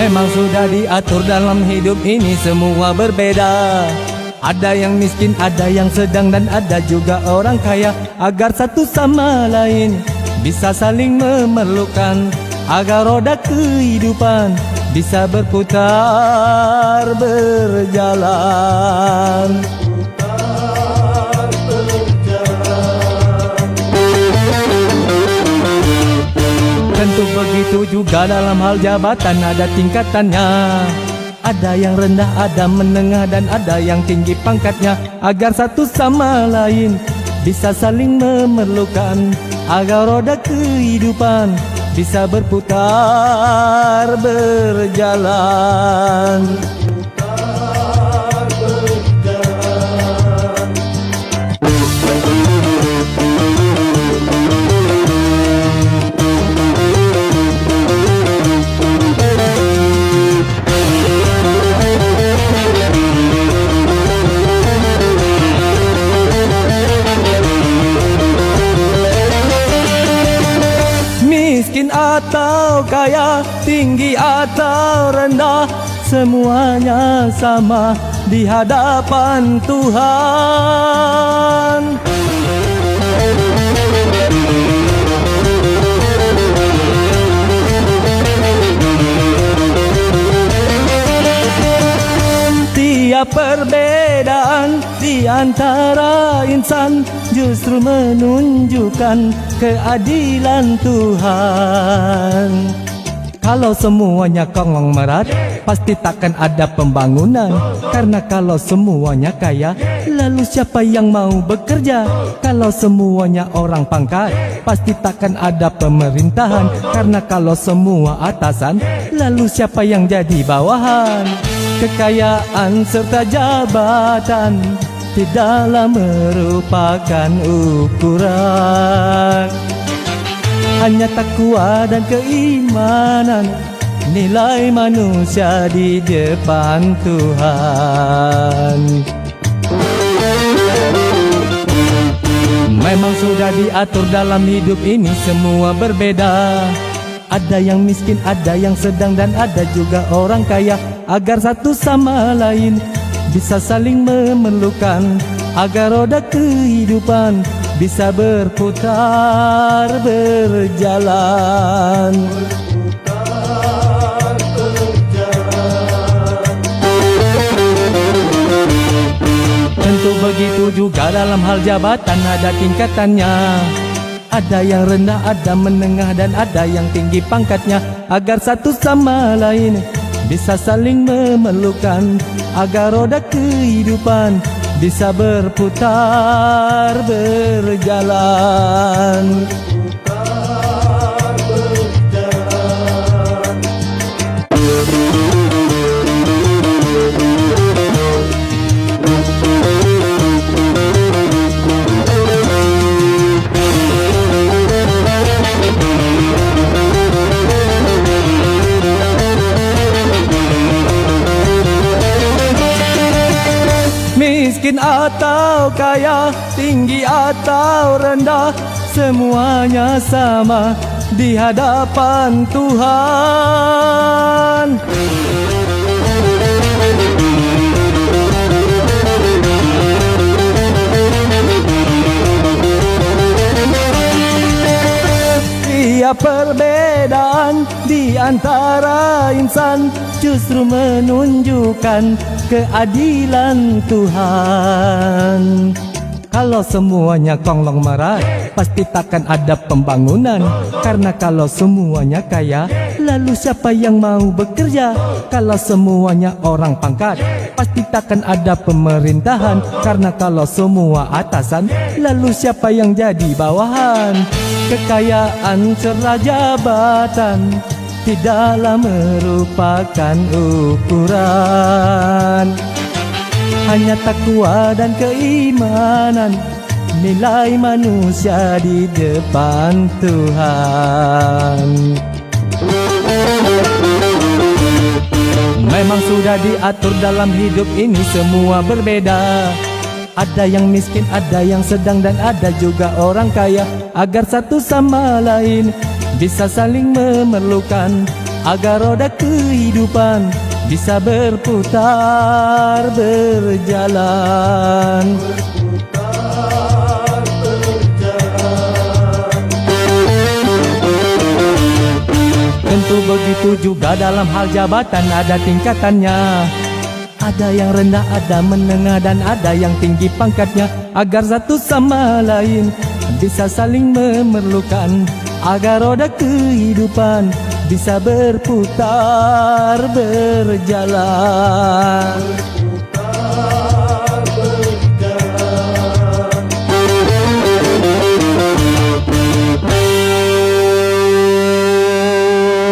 Memang sudah diatur dalam hidup ini semua berbeda. Ada yang miskin, ada yang sedang, dan ada juga orang kaya. Agar satu sama lain bisa saling memerlukan, agar roda kehidupan bisa berputar berjalan. Tentu begitu juga dalam hal jabatan ada tingkatannya. Ada yang rendah, ada menengah, dan ada yang tinggi pangkatnya. Agar satu sama lain bisa saling memerlukan, agar roda kehidupan bisa berputar berjalan. Miskin atau kaya, tinggi atau rendah, semuanya sama di hadapan Tuhan. Tiap perbedaan di antara insan justru menunjukkan keadilan Tuhan. Kalau semuanya konglomerat, pasti takkan ada pembangunan. Karena kalau semuanya kaya, lalu siapa yang mau bekerja? Kalau semuanya orang pangkat, pasti takkan ada pemerintahan. Karena kalau semua atasan, lalu siapa yang jadi bawahan? Kekayaan serta jabatan tidaklah merupakan ukuran. Hanya takwa dan keimanan, nilai manusia di depan Tuhan. Memang sudah diatur dalam hidup ini semua berbeda. Ada yang miskin, ada yang sedang, dan ada juga orang kaya. Agar satu sama lain bisa saling memerlukan, agar roda kehidupan bisa berputar berjalan. Tentu begitu juga dalam hal jabatan ada tingkatannya. Ada yang rendah, ada menengah, dan ada yang tinggi pangkatnya. Agar satu sama lain bisa saling memerlukan, agar roda kehidupan bisa berputar berjalan. Miskin atau kaya, tinggi atau rendah, semuanya sama di hadapan Tuhan. Tiap perbedaan di antara insan justru menunjukkan keadilan Tuhan. Kalau semuanya konglomerat, pasti takkan ada pembangunan. Karena kalau semuanya kaya, lalu siapa yang mau bekerja? Kalau semuanya orang pangkat, pasti takkan ada pemerintahan. Karena kalau semua atasan, lalu siapa yang jadi bawahan? Kekayaan serta jabatan tidaklah merupakan ukuran. Hanya takwa dan keimanan, nilai manusia di depan Tuhan. Memang sudah diatur dalam hidup ini semua berbeda. Ada yang miskin, ada yang sedang, dan ada juga orang kaya. Agar satu sama lain bisa saling memerlukan, agar roda kehidupan bisa berputar, berjalan. Tentu begitu juga dalam hal jabatan ada tingkatannya. Ada yang rendah, ada menengah, dan ada yang tinggi pangkatnya. Agar satu sama lain bisa saling memerlukan, agar roda kehidupan bisa berputar, berjalan.